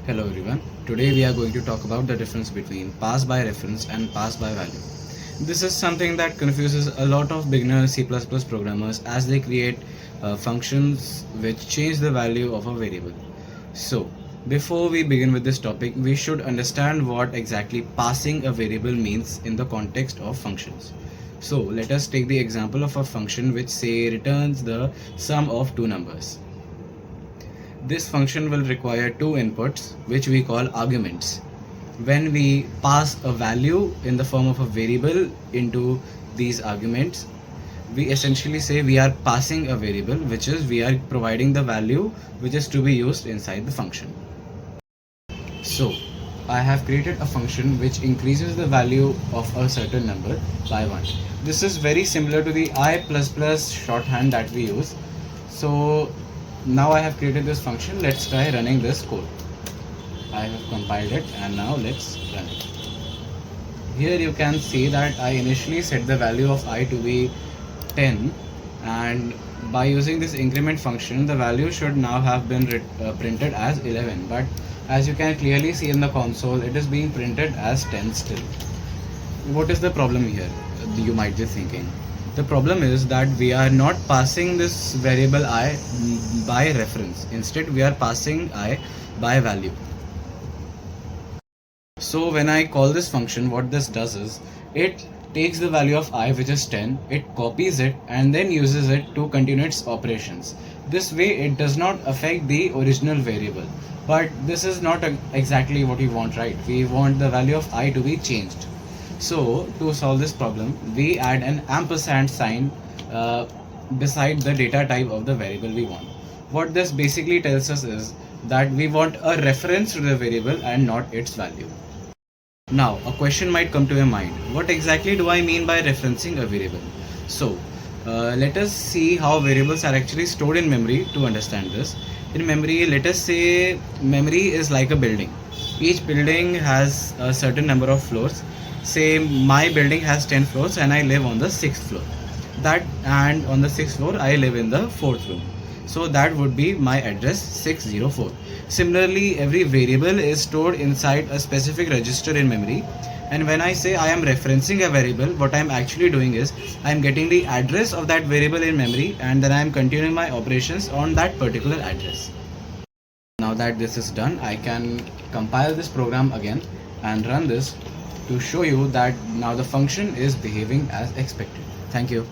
Hello everyone. Today we are going to talk about the difference between pass by reference and pass by value. This is something that confuses a lot of beginner C++ programmers as they create functions which change the value of a variable. So, before we begin with this topic, we should understand what exactly passing a variable means in the context of functions. So, let us take the example of a function which say returns the sum of two numbers. This function will require two inputs which we call arguments. When we pass a value in the form of a variable into these arguments, we essentially say we are passing a variable, which is we are providing the value which is to be used inside the function. So I have created a function which increases the value of a certain number by 1. This is very similar to the I++ shorthand that we use. So now I have created this function. Let's try running this code. I have compiled it and now let's run it. Here you can see that I initially set the value of I to be 10, and by using this increment function the value should now have been printed as 11, but as you can clearly see in the console it is being printed as 10 still. What is the problem here, you might be thinking? The problem is that we are not passing this variable I by reference. Instead, we are passing I by value. So when I call this function, what this does is it takes the value of I, which is 10, it copies it and then uses it to continue its operations. This way it does not affect the original variable. But this is not exactly what we want, right? We want the value of I to be changed. So to solve this problem, we add an ampersand sign beside the data type of the variable we want. What this basically tells us is that we want a reference to the variable and not its value. Now a question might come to your mind. What exactly do I mean by referencing a variable? So let us see how variables are actually stored in memory to understand this. In memory, let us say memory is like a building. Each building has a certain number of floors. Say my building has 10 floors and I live on the 6th floor. And on the 6th floor I live in the 4th room. So that would be my address 604. Similarly, every variable is stored inside a specific register in memory. And when I say I am referencing a variable, what I am actually doing is I am getting the address of that variable in memory and then I am continuing my operations on that particular address. Now that this is done, I can compile this program again and run this to show you that now the function is behaving as expected. Thank you.